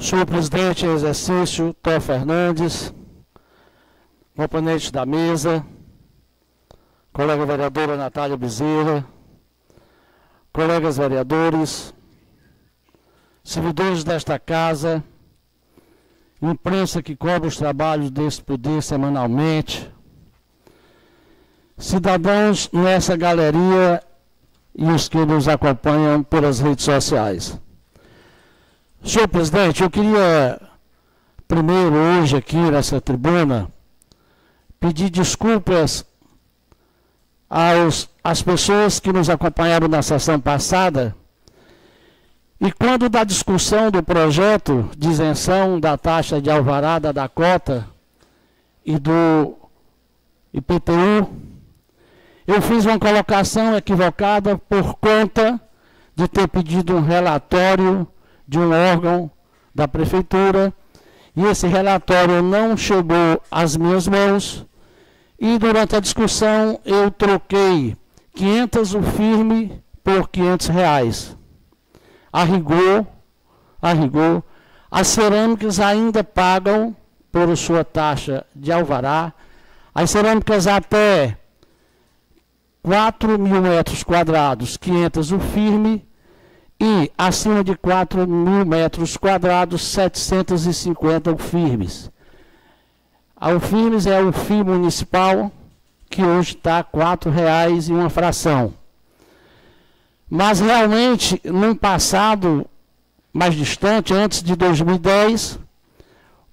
Senhor presidente em exercício, Tó Fernandes, componente da mesa, colega vereadora Natália Bezerra, colegas vereadores, servidores desta casa, imprensa que cobre os trabalhos deste poder semanalmente, cidadãos nessa galeria e os que nos acompanham pelas redes sociais. Senhor presidente, eu queria primeiro hoje aqui nessa tribuna pedir desculpas às pessoas que nos acompanharam na sessão passada e quando da discussão do projeto de isenção da taxa de alvarada da cota e do IPTU, eu fiz uma colocação equivocada por conta de ter pedido um relatório de um órgão da prefeitura, e esse relatório não chegou às minhas mãos, e durante a discussão eu troquei 500 o firme por R$500. A rigor, as cerâmicas ainda pagam por sua taxa de alvará, as cerâmicas até 4.000 metros quadrados, 500 o firme, e acima de 4.000 metros quadrados, 750 firmes. O firmes é o FII municipal, que hoje está R$ 4,00 e uma fração. Mas realmente, num passado mais distante, antes de 2010,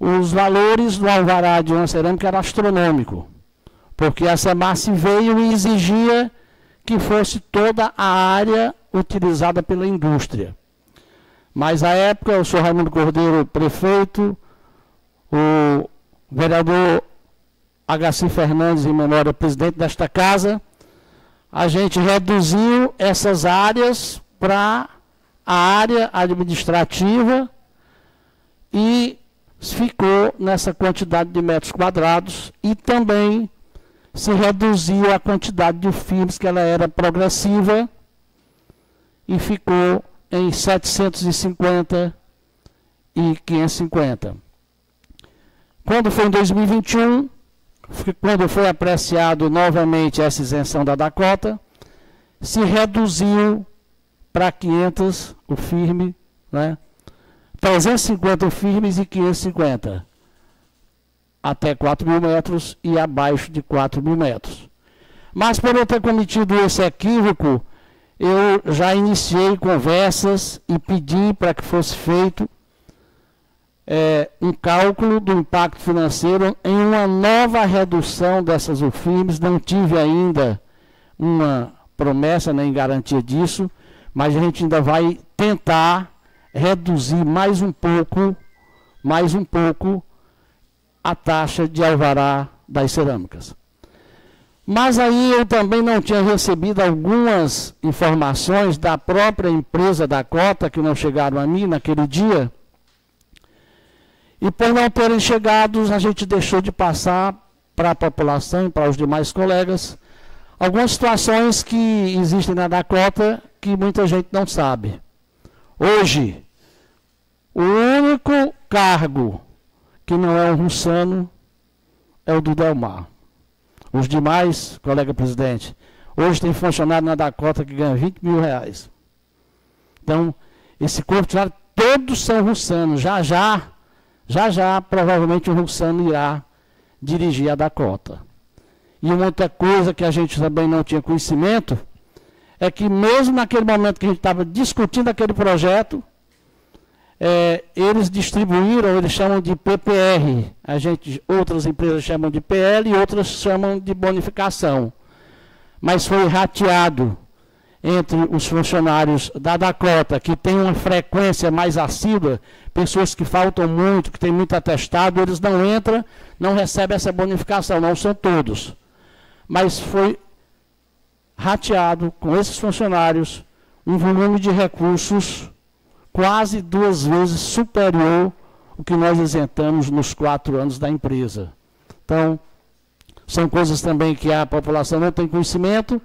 os valores do alvará de uma cerâmica eram astronômicos, porque a SEMARSE veio e exigia que fosse toda a área utilizada pela indústria. Mas, à época, o senhor Raimundo Cordeiro, prefeito, o vereador Agaci Fernandes, em memória, presidente desta casa, a gente reduziu essas áreas para a área administrativa e ficou nessa quantidade de metros quadrados e também se reduziu a quantidade de firmes, que ela era progressiva, e ficou em 750 e 550. Quando foi em 2021, quando foi apreciado novamente essa isenção da cota, se reduziu para 500 o firme, né? 350 firmes e 550, até 4.000 metros e abaixo de 4.000 metros. Mas por eu ter cometido esse equívoco, eu já iniciei conversas e pedi para que fosse feito um cálculo do impacto financeiro em uma nova redução dessas UFIRMs. Não tive ainda uma promessa nem garantia disso, mas a gente ainda vai tentar reduzir mais um pouco a taxa de alvará das cerâmicas. Mas aí eu também não tinha recebido algumas informações da própria empresa da cota, que não chegaram a mim naquele dia. E por não terem chegado, a gente deixou de passar para a população e para os demais colegas algumas situações que existem na Dakota que muita gente não sabe. Hoje, o único cargo que não é um russano é o do Delmar. Os demais, colega presidente, hoje tem funcionário na Dakota que ganha R$20.000. Então, esse corpo de funcionário, todos são russanos. Já, provavelmente o russano irá dirigir a Dakota. E uma outra coisa que a gente também não tinha conhecimento é que mesmo naquele momento que a gente estava discutindo aquele projeto, eles distribuíram, eles chamam de PPR, outras empresas chamam de PL e outras chamam de bonificação. Mas foi rateado entre os funcionários da Dakota, que tem uma frequência mais assídua, pessoas que faltam muito, que têm muito atestado, eles não entram, não recebem essa bonificação, não são todos. Mas foi rateado com esses funcionários um volume de recursos quase 2 vezes superior ao que nós isentamos nos 4 anos da empresa. Então, são coisas também que a população não tem conhecimento,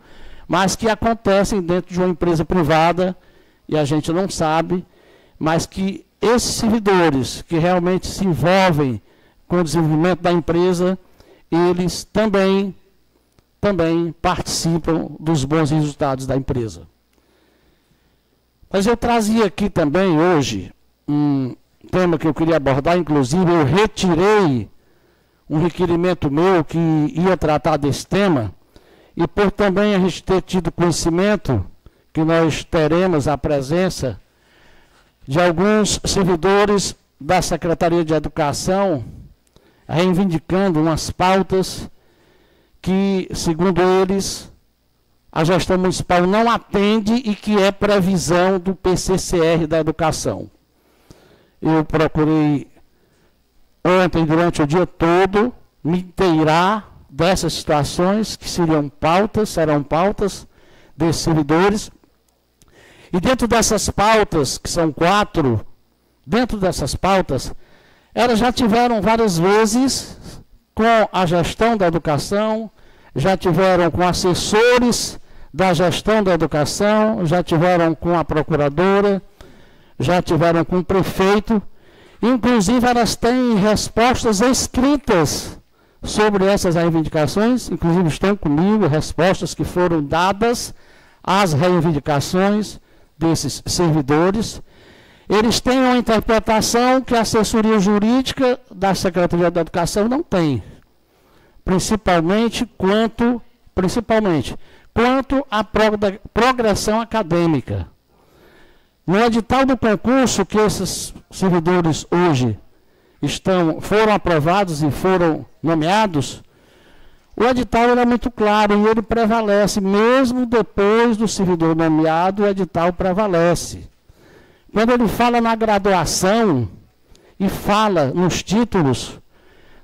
mas que acontecem dentro de uma empresa privada, e a gente não sabe, mas que esses servidores que realmente se envolvem com o desenvolvimento da empresa, eles também participam dos bons resultados da empresa. Mas eu trazia aqui também hoje um tema que eu queria abordar, inclusive eu retirei um requerimento meu que ia tratar desse tema, e por também a gente ter tido conhecimento que nós teremos a presença de alguns servidores da Secretaria de Educação reivindicando umas pautas que, segundo eles, a gestão municipal não atende e que é previsão do PCCR da educação. Eu procurei ontem, durante o dia todo, me inteirar dessas situações que serão pautas desses servidores. E dentro dessas pautas, que são 4, dentro dessas pautas, elas já tiveram várias vezes com a gestão da educação, já tiveram com assessores da gestão da educação, já tiveram com a procuradora, já tiveram com o prefeito. Inclusive, elas têm respostas escritas sobre essas reivindicações, inclusive estão comigo, respostas que foram dadas às reivindicações desses servidores. Eles têm uma interpretação que a assessoria jurídica da Secretaria da Educação não tem, principalmente quanto à progressão acadêmica. No edital do concurso que esses servidores hoje foram aprovados e foram nomeados, o edital era muito claro e ele prevalece, mesmo depois do servidor nomeado, o edital prevalece. Quando ele fala na graduação e fala nos títulos,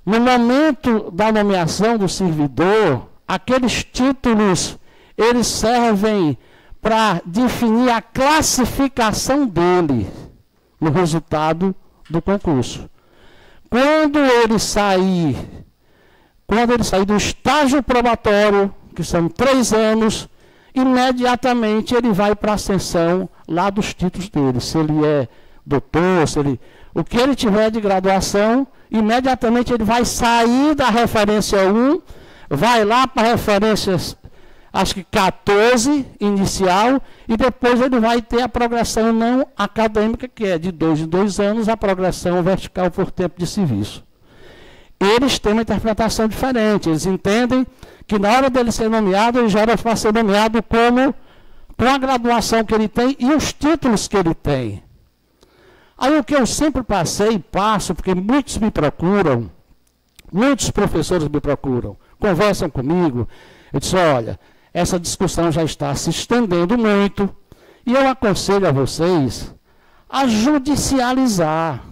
no momento da nomeação do servidor, aqueles títulos, eles servem para definir a classificação dele no resultado do concurso. Quando ele sair do estágio probatório, que são 3 anos, imediatamente ele vai para a ascensão lá dos títulos dele. Se ele é doutor, o que ele tiver de graduação, imediatamente ele vai sair da referência 1, vai lá para a referência, acho que 14, inicial, e depois ele vai ter a progressão não acadêmica, que é de 2 em 2 anos, a progressão vertical por tempo de serviço. Eles têm uma interpretação diferente, eles entendem que na hora dele ser nomeado, ele já era para ser nomeado com a graduação que ele tem e os títulos que ele tem. Aí o que eu sempre passei e passo, porque muitos me procuram, muitos professores me procuram, conversam comigo, eu disse, olha, essa discussão já está se estendendo muito, e eu aconselho a vocês a judicializar.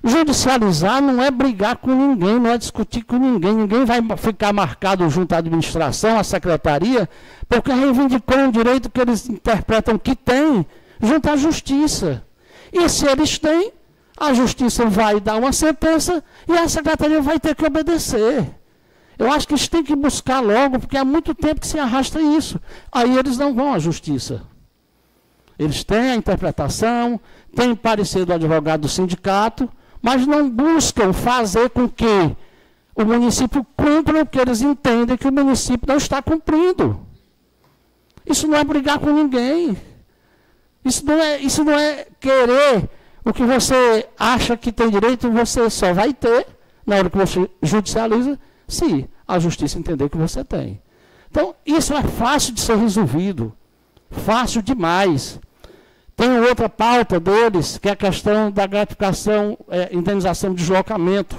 Judicializar não é brigar com ninguém, não é discutir com ninguém. Ninguém vai ficar marcado junto à administração, à secretaria, porque reivindicou um direito que eles interpretam que tem, junto à justiça. E se eles têm, a justiça vai dar uma sentença e a secretaria vai ter que obedecer. Eu acho que eles têm que buscar logo, porque há muito tempo que se arrasta isso. Aí eles não vão à justiça. Eles têm a interpretação, têm parecer do advogado do sindicato, mas não buscam fazer com que o município cumpra o que eles entendem que o município não está cumprindo. Isso não é brigar com ninguém. Isso não é querer o que você acha que tem direito, você só vai ter, na hora que você judicializa, se a justiça entender que você tem. Então, isso é fácil de ser resolvido. Fácil demais. Tem outra pauta deles, que é a questão da gratificação, indenização de deslocamento.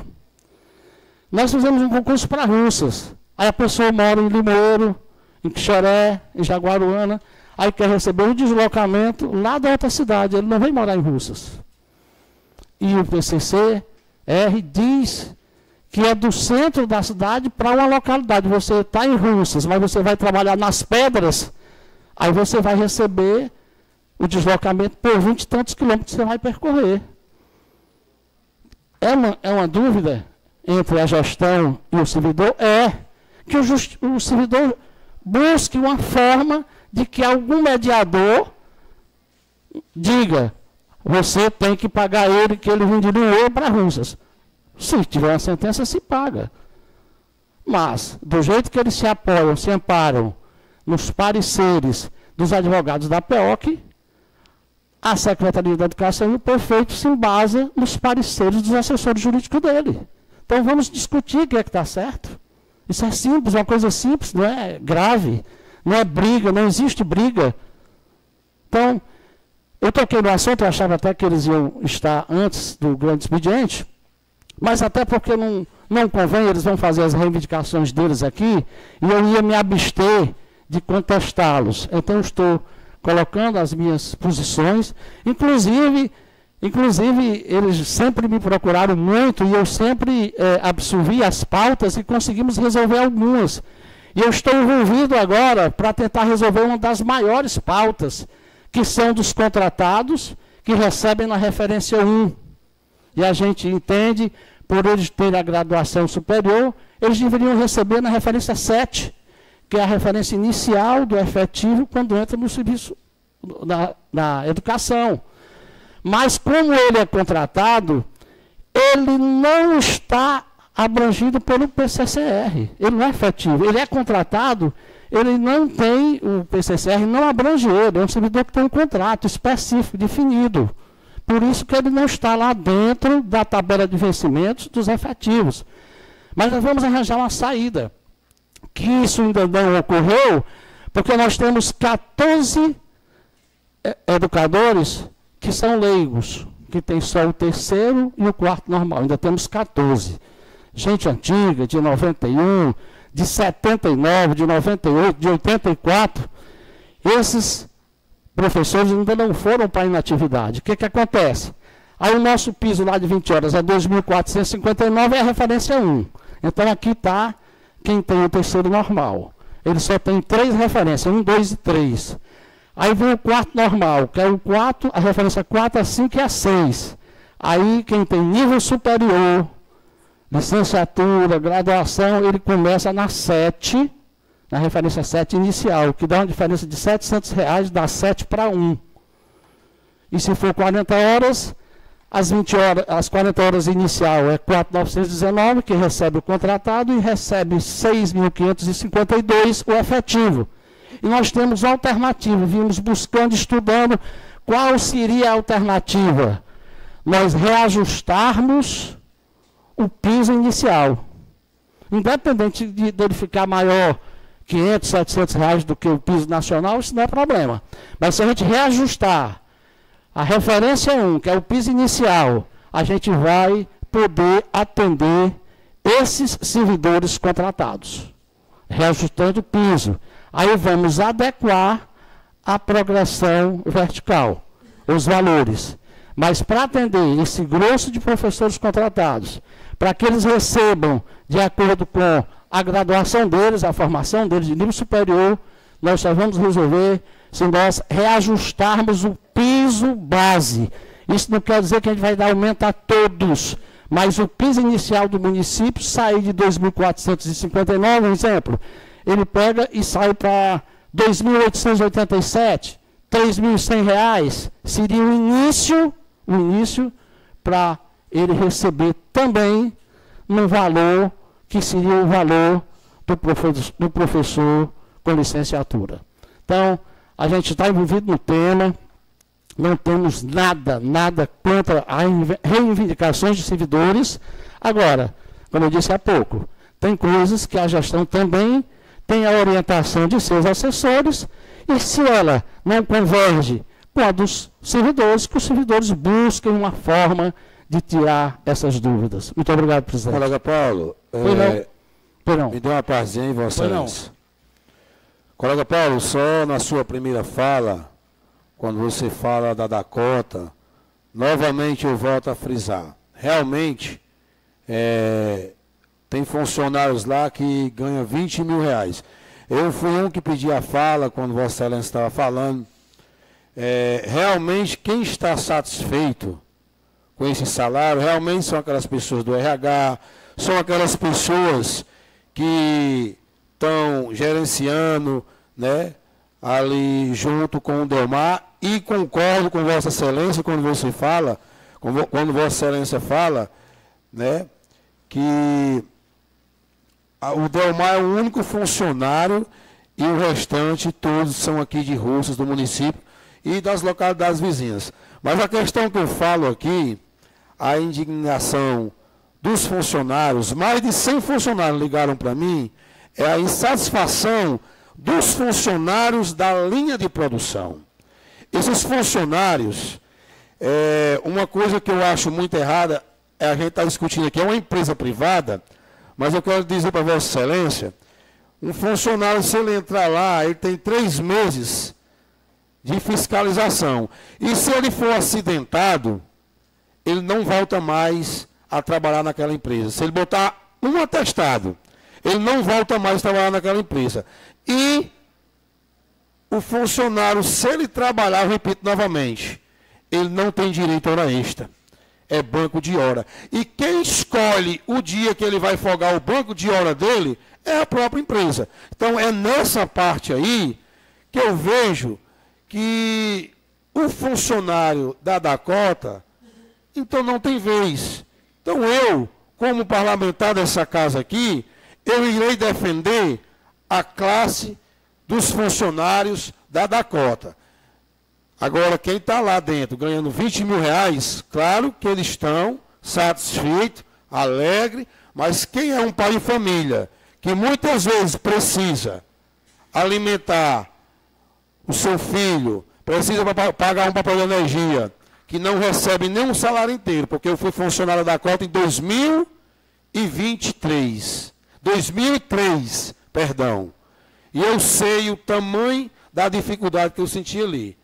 Nós fizemos um concurso para Russas. Aí a pessoa mora em Limoeiro, em Quixeré, em Jaguaruana, aí quer receber um deslocamento lá da outra cidade, ele não vem morar em Russas. E o PCCR diz que é do centro da cidade para uma localidade. Você está em Russas, mas você vai trabalhar nas Pedras, aí você vai receber o deslocamento por 20 e tantos quilômetros que você vai percorrer. É uma dúvida entre a gestão e o servidor? É que o servidor busque uma forma de que algum mediador diga, você tem que pagar ele, que ele vendilhou para russas. Se tiver uma sentença, se paga. Mas, do jeito que eles se apoiam, se amparam nos pareceres dos advogados da PEOC, a Secretaria da Educação e o prefeito se embasam nos pareceres dos assessores jurídicos dele. Então vamos discutir o que é que está certo. Isso é simples, uma coisa simples, não é grave, não é briga, não existe briga. Então, eu toquei no assunto, eu achava até que eles iam estar antes do grande expediente, mas até porque não convém, eles vão fazer as reivindicações deles aqui, e eu ia me abster de contestá-los. Então, eu estou colocando as minhas posições, inclusive eles sempre me procuraram muito, e eu sempre absorvi as pautas e conseguimos resolver algumas. E eu estou envolvido agora para tentar resolver uma das maiores pautas, que são dos contratados, que recebem na referência 1. E a gente entende, por eles terem a graduação superior, eles deveriam receber na referência 7, que é a referência inicial do efetivo quando entra no serviço, na educação. Mas como ele é contratado, ele não está abrangido pelo PCCR. Ele não é efetivo. Ele é contratado, ele não tem, o PCCR não abrange ele. É um servidor que tem um contrato específico, definido. Por isso que ele não está lá dentro da tabela de vencimentos dos efetivos. Mas nós vamos arranjar uma saída. Que isso ainda não ocorreu, porque nós temos 14 educadores que são leigos, que tem só o terceiro e o quarto normal. Ainda temos 14. Gente antiga, de 91, de 79, de 98, de 84. Esses professores ainda não foram para a inatividade. O que acontece? Aí o nosso piso lá de 20 horas é 2.459, é a referência 1. Então aqui está quem tem o terceiro normal. Ele só tem 3 referências, 1, 2 e 3. Aí vem o quarto normal, que é o 4, a referência 4, a 5 e a 6. Aí quem tem nível superior, licenciatura, graduação, ele começa na 7, na referência 7 inicial, que dá uma diferença de R$700, dá 7 para 1. E se for 40 horas, as 40 horas inicial é 4.919, que recebe o contratado, e recebe 6.552 o efetivo. E nós temos alternativa, vimos buscando, estudando qual seria a alternativa. Nós reajustarmos o piso inicial. Independente dele ficar maior, R$500, R$700 do que o piso nacional, isso não é problema. Mas se a gente reajustar a referência 1, que é o piso inicial, a gente vai poder atender esses servidores contratados, reajustando o piso. Aí vamos adequar a progressão vertical, os valores. Mas para atender esse grosso de professores contratados, para que eles recebam de acordo com a graduação deles, a formação deles de nível superior, nós só vamos resolver se nós reajustarmos o piso base. Isso não quer dizer que a gente vai dar aumento a todos, mas o piso inicial do município sair de 2.459, um exemplo, ele pega e sai para 2.887, R$3.100, seria o início para ele receber também no valor que seria o valor do professor com licenciatura. Então, a gente está envolvido no tema, não temos nada contra as reivindicações de servidores. Agora, como eu disse há pouco, tem coisas que a gestão também tem a orientação de seus assessores, e se ela não converge com a dos servidores, que os servidores busquem uma forma de tirar essas dúvidas. Muito obrigado, presidente. Colega Paulo, me dê uma parzinha aí, Vossa Excelência. Colega Paulo, só na sua primeira fala, quando você fala da Dakota, novamente eu volto a frisar. Realmente, tem funcionários lá que ganham R$20 mil. Eu fui um que pedi a fala quando Vossa Excelência estava falando. Realmente, quem está satisfeito com esse salário, realmente são aquelas pessoas do RH, são aquelas pessoas que estão gerenciando, né, ali junto com o Delmar, E concordo com Vossa Excelência quando Vossa Excelência fala, né, que o Delmar é o único funcionário e o restante todos são aqui de Russas, do município e das localidades vizinhas. Mas a questão que eu falo aqui, a indignação dos funcionários, mais de 100 funcionários ligaram para mim, é a insatisfação dos funcionários da linha de produção. Esses funcionários, uma coisa que eu acho muito errada, a gente está discutindo aqui, é uma empresa privada, mas eu quero dizer para Vossa Excelência, um funcionário, se ele entrar lá, ele tem 3 meses de fiscalização. E se ele for acidentado, ele não volta mais a trabalhar naquela empresa. Se ele botar um atestado, ele não volta mais a trabalhar naquela empresa. E o funcionário, se ele trabalhar, eu repito novamente, ele não tem direito a hora extra. É banco de hora. E quem escolhe o dia que ele vai folgar o banco de hora dele é a própria empresa. Então, é nessa parte aí que eu vejo que o funcionário da Dakota, então não tem vez. Então, eu, como parlamentar dessa casa aqui, eu irei defender a classe dos funcionários da Dakota. Agora, quem está lá dentro ganhando 20 mil reais, claro que eles estão satisfeitos, alegres, mas quem é um pai de família, que muitas vezes precisa alimentar o seu filho, precisa pagar um papel de energia, que não recebe nem um salário inteiro, porque eu fui funcionário da Dakota em 2003, perdão. E eu sei o tamanho da dificuldade que eu senti ali.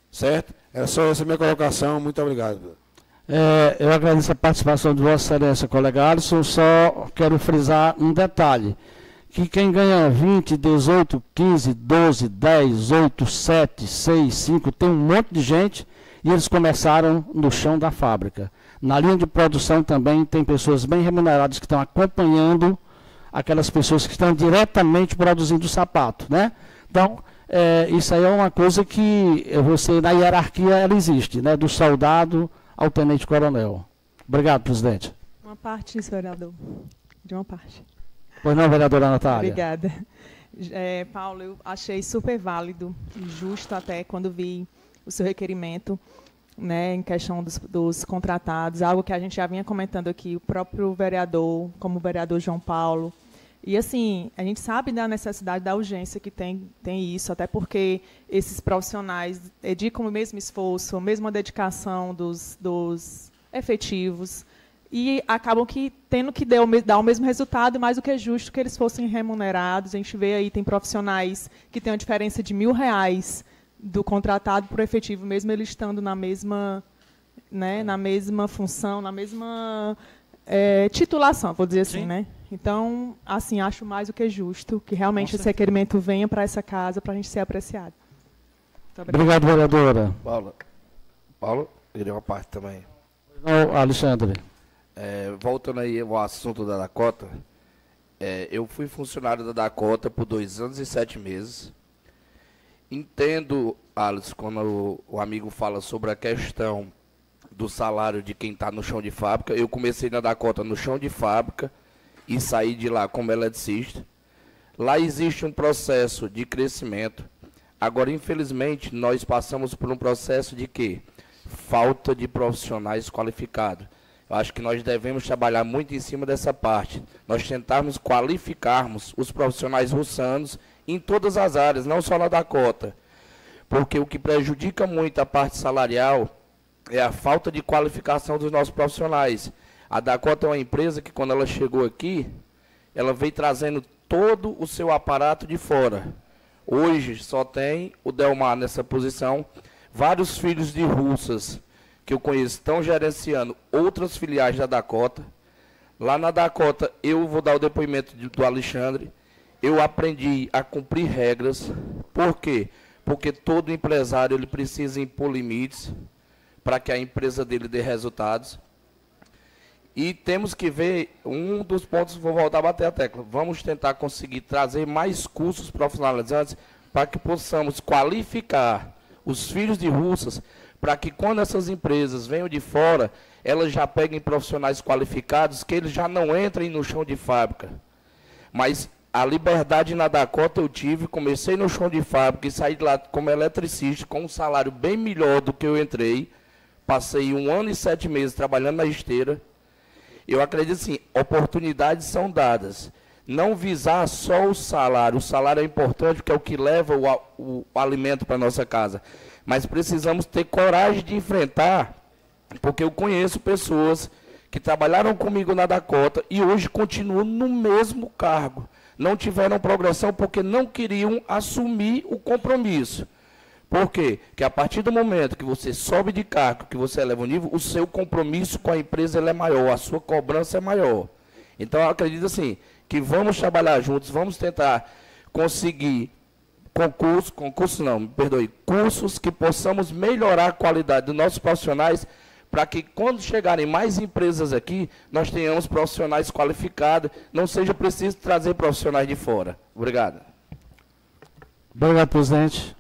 Certo? É só essa minha colocação. Muito obrigado. Eu agradeço a participação de Vossa Excelência, colega Alisson. Só quero frisar um detalhe. Que quem ganha 20, 18, 15, 12, 10, 8, 7, 6, 5, tem um monte de gente e eles começaram no chão da fábrica. Na linha de produção também tem pessoas bem remuneradas que estão acompanhando aquelas pessoas que estão diretamente produzindo o sapato, né? Então, isso aí é uma coisa que você, na hierarquia, ela existe, né? Do soldado ao tenente-coronel. Obrigado, presidente. Uma parte, senhor vereador. De uma parte. Pois não, vereadora Natália. Obrigada. Paulo, eu achei super válido e justo até quando vi o seu requerimento, né, em questão dos contratados, algo que a gente já vinha comentando aqui, o próprio vereador, como o vereador João Paulo. E, assim, a gente sabe da necessidade, da urgência que tem isso, até porque esses profissionais dedicam o mesmo esforço, a mesma dedicação dos efetivos, e acabam tendo que dar o mesmo resultado, mais do que é justo que eles fossem remunerados. A gente vê aí, tem profissionais que têm uma diferença de R$ 1.000 do contratado para o efetivo, mesmo ele estando na mesma, né, na mesma função, na mesma titulação, vou dizer assim, né? Então, assim, acho mais do que justo que realmente esse requerimento venha para essa casa para a gente ser apreciado. Obrigado, vereadora. Paulo, queria uma parte também. Não, Alexandre. Voltando aí ao assunto da Dakota, eu fui funcionário da Dakota por 2 anos e 7 meses. Entendo, Alisson, quando o amigo fala sobre a questão do salário de quem está no chão de fábrica. Eu comecei na Dakota no chão de fábrica e saí de lá como eletricista. Lá existe um processo de crescimento. Agora, infelizmente, nós passamos por um processo de quê? Falta de profissionais qualificados. Eu acho que nós devemos trabalhar muito em cima dessa parte. Nós tentarmos qualificarmos os profissionais russanos em todas as áreas, não só na Dakota. Porque o que prejudica muito a parte salarial é a falta de qualificação dos nossos profissionais. A Dakota é uma empresa que, quando ela chegou aqui, ela veio trazendo todo o seu aparato de fora. Hoje só tem o Delmar nessa posição. Vários filhos de russas que eu conheço estão gerenciando outras filiais da Dakota. Lá na Dakota, eu vou dar o depoimento do Alexandre. Eu aprendi a cumprir regras. Por quê? Porque todo empresário ele precisa impor limites para que a empresa dele dê resultados. E temos que ver, um dos pontos, vou voltar a bater a tecla, vamos tentar conseguir trazer mais cursos profissionalizantes para que possamos qualificar os filhos de Russas, para que quando essas empresas venham de fora, elas já peguem profissionais qualificados, que eles já não entrem no chão de fábrica. Mas a liberdade na Dakota eu tive, comecei no chão de fábrica e saí de lá como eletricista, com um salário bem melhor do que eu entrei. Passei 1 ano e 7 meses trabalhando na esteira. Eu acredito assim, oportunidades são dadas. Não visar só o salário é importante, porque é o que leva o alimento para a nossa casa. Mas precisamos ter coragem de enfrentar, porque eu conheço pessoas que trabalharam comigo na Dakota e hoje continuam no mesmo cargo. Não tiveram progressão porque não queriam assumir o compromisso. Por quê? Porque a partir do momento que você sobe de cargo, que você eleva o nível, o seu compromisso com a empresa ele é maior, a sua cobrança é maior. Então, eu acredito assim, que vamos trabalhar juntos, vamos tentar conseguir cursos que possamos melhorar a qualidade dos nossos profissionais, para que quando chegarem mais empresas aqui, nós tenhamos profissionais qualificados, não seja preciso trazer profissionais de fora. Obrigado. Obrigado, presidente.